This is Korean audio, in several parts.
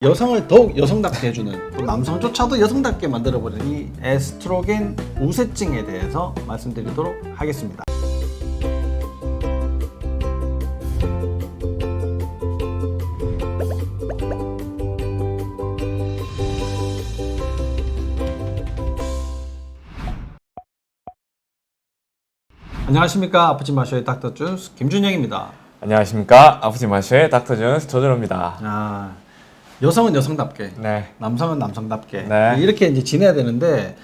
여성을 더욱 여성답게 해주는, 또 남성조차도 여성답게 만들어버리는 이 에스트로겐 우세증에 대해서 말씀드리도록 하겠습니다. 안녕하십니까. 아프지 마쇼의 닥터 준스 김준영입니다. 안녕하십니까. 아프지 마쇼의 닥터 준스 조준호입니다. 여성은 여성답게, 네. 남성은 남성답게, 네. 이렇게 이제 지내야 되는데,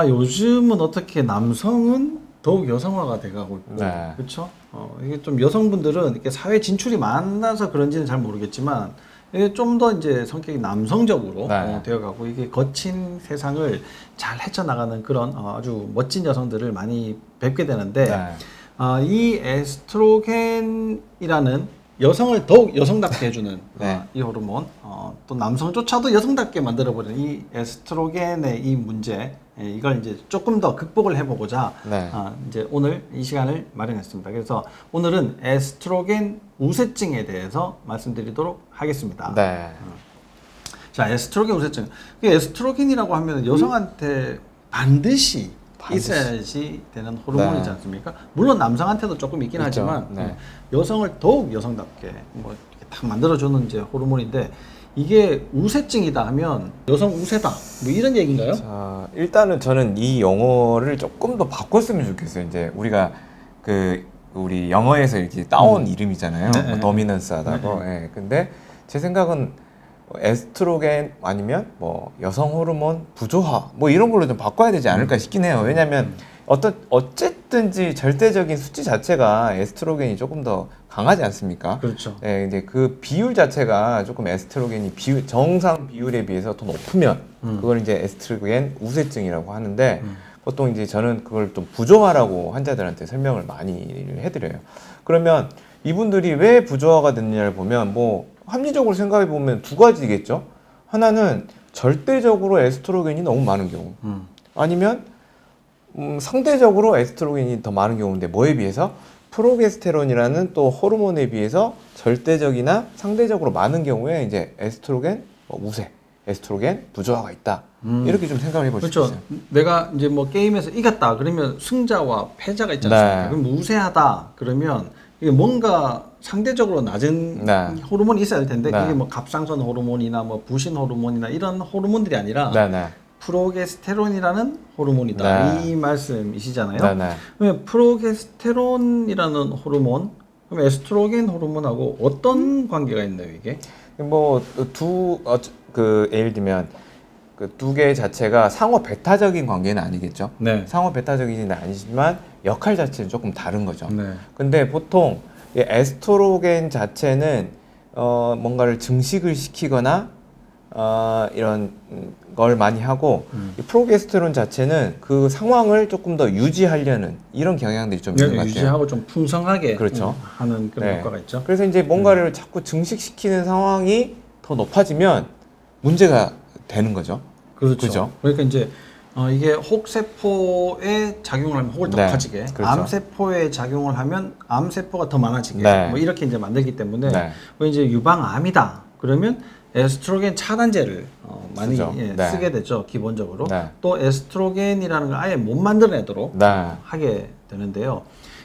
요즘은 어떻게 남성은 더욱 여성화가 돼가고 있고, 네. 그렇죠? 이게 좀 여성분들은 이렇게 사회 진출이 많아서 그런지는 잘 모르겠지만, 이게 좀 더 이제 성격이 남성적으로 네. 되어가고, 이게 거친 세상을 잘 헤쳐나가는 그런 아주 멋진 여성들을 많이 뵙게 되는데, 네. 이 에스트로겐이라는 여성을 더욱 여성답게 해주는 네. 이 호르몬, 또 남성조차도 여성답게 만들어버리는 이 에스트로겐의 이 문제, 이걸 이제 조금 더 극복을 해보고자 네. 이제 오늘 이 시간을 마련했습니다. 그래서 오늘은 에스트로겐 우세증에 대해서 말씀드리도록 하겠습니다. 네. 자, 에스트로겐 우세증. 에스트로겐이라고 하면 여성한테 반드시 있어야지 되는 호르몬이지 네. 않습니까? 물론 남성한테도 조금 있긴 있죠. 하지만 네. 여성을 더욱 여성답게 뭐 이렇게 딱 만들어주는 이제 호르몬인데, 이게 우세증이다 하면 여성 우세다 뭐 이런 얘기인가요? 자, 일단은 저는 이 용어를 조금 더 바꿨으면 좋겠어요. 이제 우리가 우리 영어에서 이렇게 따온 이름이잖아요. 네, 네. 도미넌스하다고. 네. 예. 근데 제 생각은 에스트로겐 아니면 뭐 여성 호르몬 부조화 뭐 이런 걸로 좀 바꿔야 되지 않을까 싶긴 해요. 왜냐하면 어쨌든지 절대적인 수치 자체가 에스트로겐이 조금 더 강하지 않습니까? 그렇죠. 예, 이제 그 비율 자체가 조금 에스트로겐이 정상 비율에 비해서 더 높으면 그걸 이제 에스트로겐 우세증이라고 하는데, 보통 이제 저는 그걸 좀 부조화라고 환자들한테 설명을 많이 해드려요. 그러면 이분들이 왜 부조화가 됐느냐를 보면 뭐 합리적으로 생각해 보면 두 가지겠죠. 하나는 절대적으로 에스트로겐이 너무 많은 경우, 아니면 상대적으로 에스트로겐이 더 많은 경우인데, 뭐에 비해서? 프로게스테론이라는 또 호르몬에 비해서 절대적이나 상대적으로 많은 경우에 이제 에스트로겐 우세, 에스트로겐 부조화가 있다. 이렇게 좀 생각을 해볼 수 그렇죠. 있어요. 내가 이제 뭐 게임에서 이겼다 그러면 승자와 패자가 있지 않습니까? 네. 그럼 우세하다 그러면 이게 뭔가 상대적으로 낮은 네. 호르몬이 있어야 할 텐데, 네. 그게 뭐 갑상선 호르몬이나 뭐 부신 호르몬이나 이런 호르몬들이 아니라 네네. 프로게스테론이라는 호르몬이다, 네. 이 말씀이시잖아요. 네네. 그러면 프로게스테론이라는 호르몬, 그럼 에스트로겐 호르몬하고 어떤 관계가 있나요, 이게? 뭐 예를 들면 그 두 개 자체가 상호 배타적인 관계는 아니겠죠. 네. 상호 배타적이지는 아니지만 역할 자체는 조금 다른 거죠. 네. 근데 보통 이 에스트로겐 자체는 뭔가를 증식을 시키거나 이런 걸 많이 하고, 이 프로게스테론 자체는 그 상황을 조금 더 유지하려는 이런 경향들이 좀 있는 것 같아요. 유지하고 좀 풍성하게 그렇죠. 하는 그런 네. 효과가 있죠. 그래서 이제 뭔가를 자꾸 증식시키는 상황이 더 높아지면 문제가 되는 거죠. 그렇죠. 그죠? 그러니까 이제 이게 혹세포에 작용을 하면 혹을 더 네. 커지게, 그렇죠. 암세포에 작용을 하면 암세포가 더 많아지게, 네. 뭐 이렇게 이제 만들기 때문에 네. 뭐 이제 유방암이다 그러면 에스트로겐 차단제를 많이 그죠. 네. 쓰게 되죠, 기본적으로. 네. 또 에스트로겐이라는 걸 아예 못 만들어내도록 네. 하게 되는데요.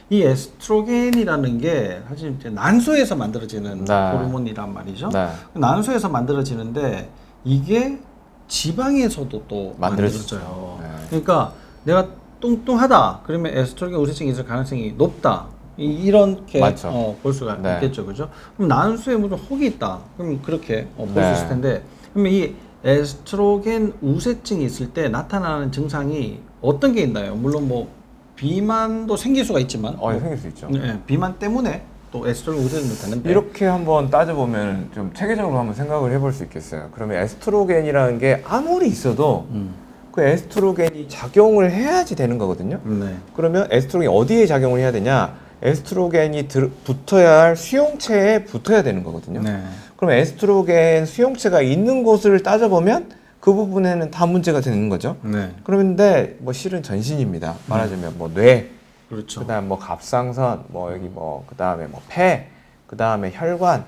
이 에스트로겐이라는 게 사실 이제 난소에서 만들어지는 네. 호르몬이란 말이죠. 네. 난소에서 만들어지는데 이게 지방에서도 또 만들어져요. 네. 그러니까 내가 뚱뚱하다 그러면 에스트로겐 우세증이 있을 가능성이 높다, 이렇게 맞죠. 볼 수가 네. 있겠죠, 그죠? 그럼 난소에 무슨 혹이 있다 그럼 그렇게 볼 수 네. 있을 텐데, 그러면 이 에스트로겐 우세증이 있을 때 나타나는 증상이 어떤 게 있나요? 물론 뭐 비만도 생길 수가 있지만 생길 수 있죠. 비만 때문에 또 에스트로겐 우세증도 되는데, 이렇게 한번 따져보면 좀 체계적으로 한번 생각을 해볼 수 있겠어요. 그러면 에스트로겐이라는 게 아무리 있어도 그 에스트로겐이 작용을 해야지 되는 거거든요. 네. 그러면 에스트로겐이 어디에 작용을 해야 되냐? 에스트로겐이 붙어야 할 수용체에 붙어야 되는 거거든요. 네. 그럼 에스트로겐 수용체가 있는 곳을 따져보면 그 부분에는 다 문제가 되는 거죠. 네. 그런데 뭐 실은 전신입니다. 말하자면 뭐 뇌, 그렇죠. 그다음 뭐 갑상선, 뭐 여기 뭐 그다음에 뭐 폐, 그다음에 혈관,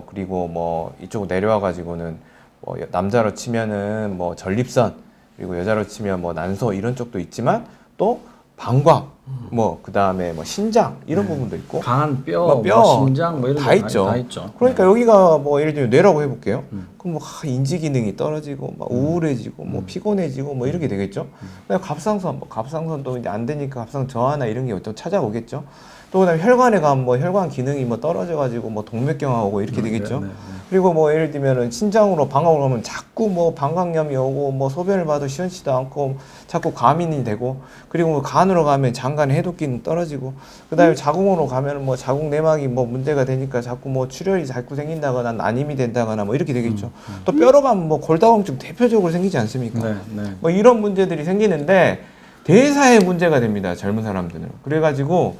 그리고 뭐 이쪽 내려와 가지고는 뭐 남자로 치면은 뭐 전립선, 그리고 여자로 치면 뭐 난소 이런 쪽도 있지만 또 방광, 뭐 그다음에 뭐 신장 이런 부분도 있고 간, 뭐 뼈, 뭐 심장 뭐 이런 다 거 있죠. 다 있죠. 그러니까 네. 여기가 뭐 예를 들면 뇌라고 해볼게요. 그럼 뭐 인지 기능이 떨어지고 막 우울해지고 뭐 피곤해지고 뭐 이렇게 되겠죠. 그다음에 갑상선, 뭐 갑상선도 이제 안 되니까 갑상 저하나 이런 게 또 찾아오겠죠. 또 그다음에 혈관에 가면 뭐 혈관 기능이 뭐 떨어져가지고 뭐 동맥경화 오고 이렇게 되겠죠. 네. 그리고 뭐 예를 들면은 신장으로 방광을 하면 자꾸 뭐 방광염이 오고 뭐 소변을 봐도 시원치도 않고 자꾸 과민이 되고, 그리고 뭐 간으로 가면 장간 해독 기능 떨어지고, 그다음에 자궁으로 가면 뭐 자궁 내막이 뭐 문제가 되니까 자꾸 뭐 출혈이 자꾸 생긴다거나 난임이 된다거나 뭐 이렇게 되겠죠. 또 뼈로 가면 뭐 골다공증 대표적으로 생기지 않습니까? 네. 뭐 이런 문제들이 생기는데 대사에 문제가 됩니다. 젊은 사람들은. 그래가지고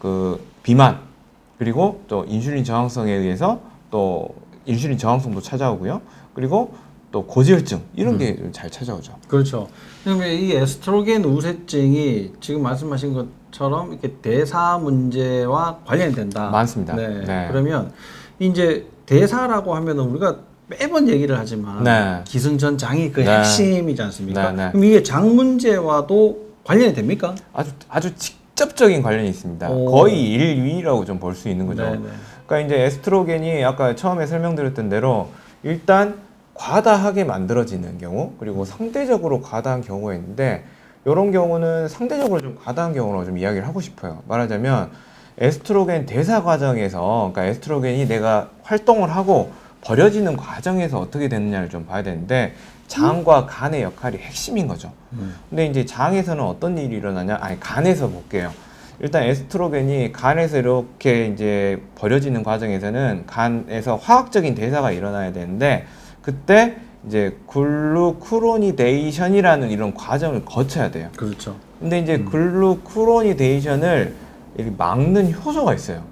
그 비만, 그리고 또 인슐린 저항성에 의해서 또 인슐린 저항성도 찾아오고요. 그리고 또 고지혈증 이런 게 잘 찾아오죠. 그렇죠. 그러면 이 에스트로겐 우세증이 지금 말씀하신 것처럼 이렇게 대사 문제와 관련이 된다. 많습니다. 네. 네. 그러면 이제 대사라고 하면은 우리가 매번 얘기를 하지만 네. 기승전장이 그 네. 핵심이지 않습니까? 네. 그럼 이게 장 문제와도 관련이 됩니까? 아주 직접적인 관련이 있습니다. 오. 거의 1위라고 좀 볼 수 있는 거죠. 네. 그러니까 이제 에스트로겐이 아까 처음에 설명드렸던 대로 일단 과다하게 만들어지는 경우, 그리고 상대적으로 과다한 경우가 있는데, 이런 경우는 상대적으로 좀 과다한 경우로 좀 이야기를 하고 싶어요. 말하자면 에스트로겐 대사 과정에서, 그러니까 에스트로겐이 내가 활동을 하고 버려지는 과정에서 어떻게 되느냐를 좀 봐야 되는데, 장과 간의 역할이 핵심인 거죠. 근데 이제 장에서는 어떤 일이 일어나냐? 아니, 간에서 볼게요. 일단 에스트로겐이 간에서 이렇게 이제 버려지는 과정에서는 간에서 화학적인 대사가 일어나야 되는데, 그때 이제 글루쿠로니데이션이라는 이런 과정을 거쳐야 돼요. 그렇죠. 근데 이제 글루쿠로니데이션을 이렇게 막는 효소가 있어요.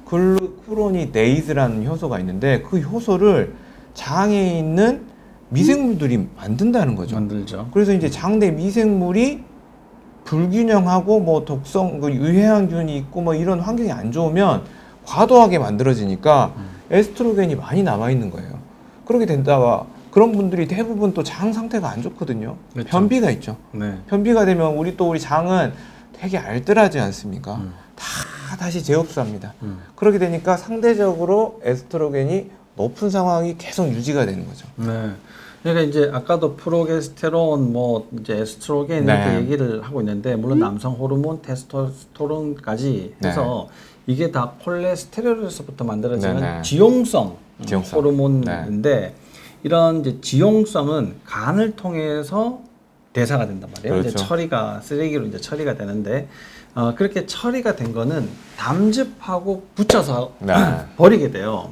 글루쿠로니데이즈라는 효소가 있는데, 그 효소를 장에 있는 미생물들이 만든다는 거죠. 만들죠. 그래서 이제 장 내 미생물이 불균형하고 뭐 독성, 그 유해한균이 있고 뭐 이런 환경이 안 좋으면 과도하게 만들어지니까 에스트로겐이 많이 남아 있는 거예요. 그렇게 된다가 그런 분들이 대부분 또 장 상태가 안 좋거든요. 그렇죠. 변비가 있죠. 네. 변비가 되면 우리 장은 되게 알뜰하지 않습니까? 다 다시 재흡수합니다. 그렇게 되니까 상대적으로 에스트로겐이 높은 상황이 계속 유지가 되는 거죠. 네. 그러니까 이제 아까도 프로게스테론, 뭐 이제 에스트로겐 네. 이렇게 얘기를 하고 있는데, 물론 남성 호르몬, 테스토스테론까지 해서 이게 다 콜레스테롤에서부터 만들어지는 네. 지용성 지용성. 호르몬인데, 이런 이제 지용성은 간을 통해서 대사가 된단 말이에요. 그렇죠. 이제 처리가 쓰레기로 이제 처리가 되는데, 그렇게 처리가 된 거는 담즙하고 붙여서 네. 버리게 돼요.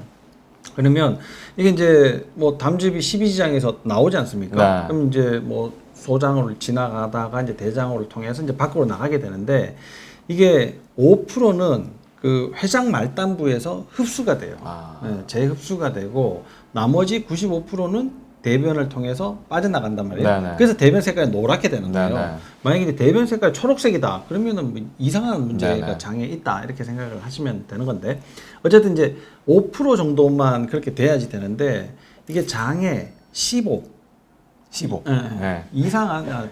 그러면 이게 이제 뭐 담즙이 십이지장에서 나오지 않습니까? 네. 그럼 이제 뭐 소장으로 지나가다가 이제 대장으로 통해서 이제 밖으로 나가게 되는데, 이게 5%는 그 회장 말단부에서 흡수가 돼요. 네, 재흡수가 되고, 나머지 95%는 대변을 통해서 빠져나간단 말이에요. 네네. 그래서 대변 색깔이 노랗게 되는 거예요. 네네. 만약에 이제 대변 색깔이 초록색이다, 그러면은 뭐 이상한 문제가 네네. 장에 있다, 이렇게 생각을 하시면 되는 건데, 어쨌든 이제 5% 정도만 그렇게 돼야지 되는데, 이게 장에 15 네. 이상한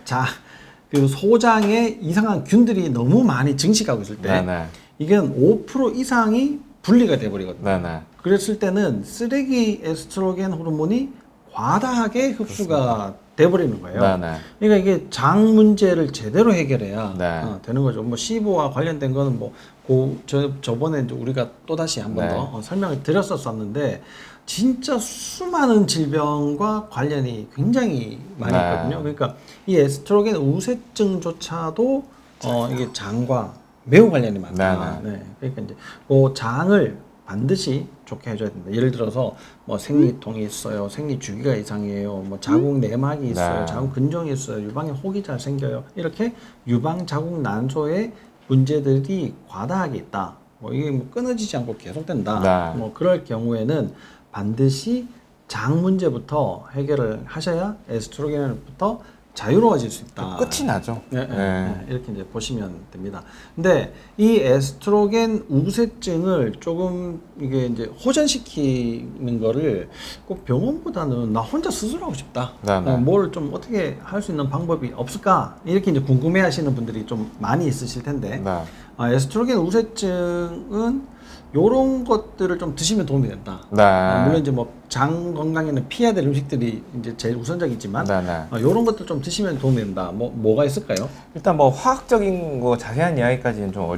그 소장에 이상한 균들이 너무 많이 증식하고 있을 때, 네네. 이건 5% 이상이 분리가 돼 버리거든요. 네네. 그랬을 때는 쓰레기 에스트로겐 호르몬이 과다하게 흡수가 돼버리는 거예요. 네네. 그러니까 이게 장 문제를 제대로 해결해야 네. 되는 거죠. 뭐 15와 관련된 거는 뭐 저번에 이제 우리가 또 다시 한 번 더 네. 설명을 드렸었는데, 진짜 수많은 질병과 관련이 굉장히 많이 네. 있거든요. 그러니까 이 에스트로겐 우세증조차도 이게 장과 매우 관련이 많다. 네. 그러니까 이제 그 장을 반드시 좋게 해줘야 된다. 예를 들어서 뭐 생리통이 있어요, 생리 주기가 이상해요, 뭐 자궁 내막이 있어요, 네. 자궁 근종이 있어요, 유방에 혹이 잘 생겨요. 이렇게 유방 자궁 난소에 문제들이 과다하게 있다. 뭐 이게 뭐 끊어지지 않고 계속된다. 네. 뭐 그럴 경우에는 반드시 장 문제부터 해결을 하셔야 에스트로겐부터 자유로워질 수 있다. 끝이 나죠. 네, 네, 네. 이렇게 이제 보시면 됩니다. 근데 이 에스트로겐 우세증을 조금 이게 이제 호전시키는 거를 꼭 병원보다는 나 혼자 수술하고 싶다. 네, 네. 뭘 좀 어떻게 할 수 있는 방법이 없을까? 이렇게 이제 궁금해하시는 분들이 좀 많이 있으실 텐데 네. 에스트로겐 우세증은 요런 것들을 좀 드시면 도움이 된다. 네. 물론 이제 뭐 장 건강에는 피해야 될 음식들이 이제 제일 우선적이지만 네, 네. 요런 것들 좀 드시면 도움이 된다. 뭐가 있을까요? 일단 뭐 화학적인 거 자세한 이야기까지는 좀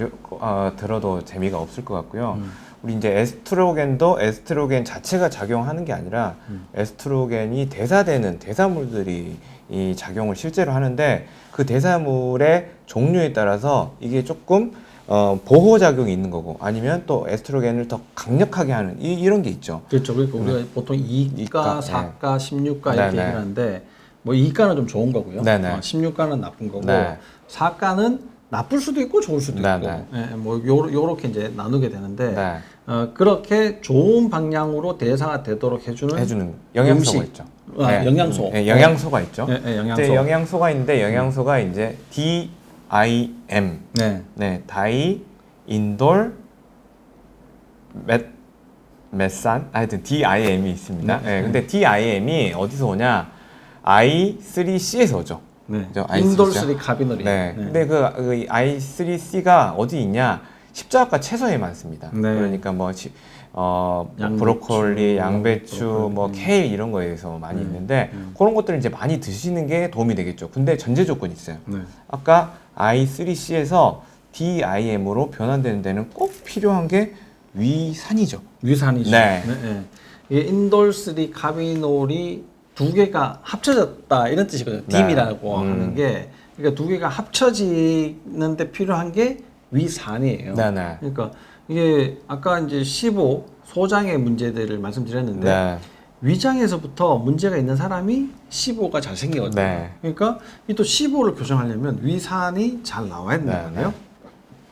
들어도 재미가 없을 것 같고요. 우리 이제 에스트로겐도 에스트로겐 자체가 작용하는 게 아니라 에스트로겐이 대사되는 대사물들이 이 작용을 실제로 하는데 그 대사물의 종류에 따라서 이게 조금 보호작용이 있는 거고 아니면 또 에스트로겐을 더 강력하게 하는 이런 게 있죠. 그렇죠. 그러니까 우리가 보통 2가, 4가, 16가 이렇게 네네. 얘기하는데 뭐 2가는 좀 좋은 거고요. 네네. 16가는 나쁜 거고 네. 4가는 나쁠 수도 있고 좋을 수도 네네. 있고 뭐 요렇게 이제 나누게 되는데 네. 그렇게 좋은 방향으로 대사가 되도록 해주는 영양소가 음식. 있죠. 영양소. 네, 영양소가 있죠. 영양소. 이제 영양소가 있는데 영양소가 이제 DIM, 네. 다이인돌 메산, 하여튼 DIM이 있습니다. 근데 DIM이 어디서 오냐? I3C에서 오죠. 네. 그죠? 인돌3 카비놀이. 근데 그 I3C가 어디 있냐? 십자가 채소에 많습니다. 네. 그러니까 뭐 양배추, 브로콜리, 양배추, 브로콜리. 뭐 케일 이런 거에서 많이 있는데 그런 것들을 이제 많이 드시는 게 도움이 되겠죠. 근데 전제 조건이 있어요. 네. 아까 I3C에서 DIM으로 변환되는 데는 꼭 필요한 게 위산이죠. 위산이죠. 네. 이게 인돌3 카비놀이 두 개가 합쳐졌다 이런 뜻이거든요. 네. 딤이라고 하는 게 그러니까 두 개가 합쳐지는데 필요한 게 위산이에요. 네네. 그러니까 이게 아까 이제 15 소장의 문제들을 말씀드렸는데 네. 위장에서부터 문제가 있는 사람이 15가 잘 생기거든요. 네. 그러니까 이 또 15를 교정하려면 위산이 잘 나와야 네, 된다고요.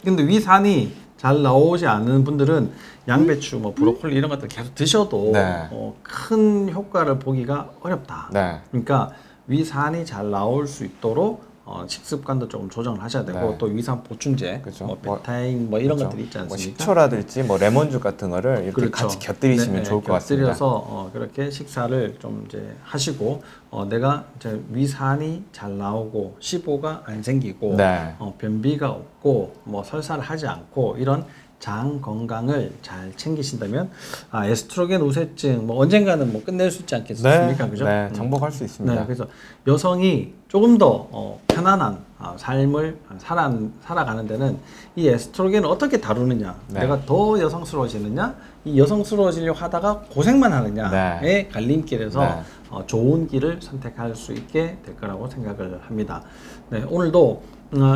근데 위산이 잘 나오지 않는 분들은 양배추, 뭐 브로콜리 이런 것들 계속 드셔도 네. 큰 효과를 보기가 어렵다. 네. 그러니까 위산이 잘 나올 수 있도록 식습관도 조금 조정을 하셔야 되고 네. 또 위산 보충제, 그렇죠. 뭐 베타인 뭐 이런 그렇죠. 것들이 있지 뭐 않습니까? 식초라든지 뭐 레몬즙 같은 거를 이렇게 그렇죠. 같이 곁들이시면 좋을 것 같습니다. 곁들여서 그렇게 식사를 좀 이제 하시고 내가 이제 위산이 잘 나오고 15가 안 생기고 네. 변비가 없고 뭐 설사를 하지 않고 이런 장 건강을 잘 챙기신다면 에스트로겐 우세증 뭐 언젠가는 뭐 끝낼 수 있지 않겠습니까? 그죠? 네, 정복할 수 있습니다. 네, 그래서 여성이 조금 더 편안한 삶을 살아가는 데는 이 에스트로겐을 어떻게 다루느냐, 네. 내가 더 여성스러워지느냐, 이 여성스러워지려고 하다가 고생만 하느냐의 네. 갈림길에서 네. 좋은 길을 선택할 수 있게 될 거라고 생각을 합니다. 네, 오늘도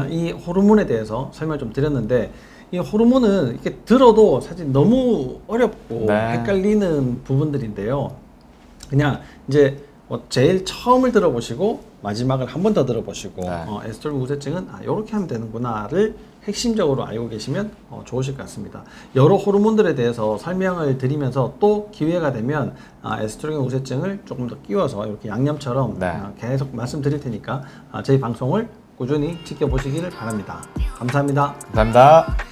이 호르몬에 대해서 설명 좀 드렸는데 이 호르몬은 이렇게 들어도 사실 너무 어렵고 네. 헷갈리는 부분들인데요. 그냥 이제 제일 처음을 들어보시고 마지막을 한 번 더 들어보시고 네. 에스트로겐 우세증은 이렇게 하면 되는구나를 핵심적으로 알고 계시면 좋으실 것 같습니다. 여러 호르몬들에 대해서 설명을 드리면서 또 기회가 되면 에스트로겐 우세증을 조금 더 끼워서 이렇게 양념처럼 네. 계속 말씀드릴 테니까 저희 방송을 꾸준히 지켜보시기를 바랍니다. 감사합니다. 감사합니다.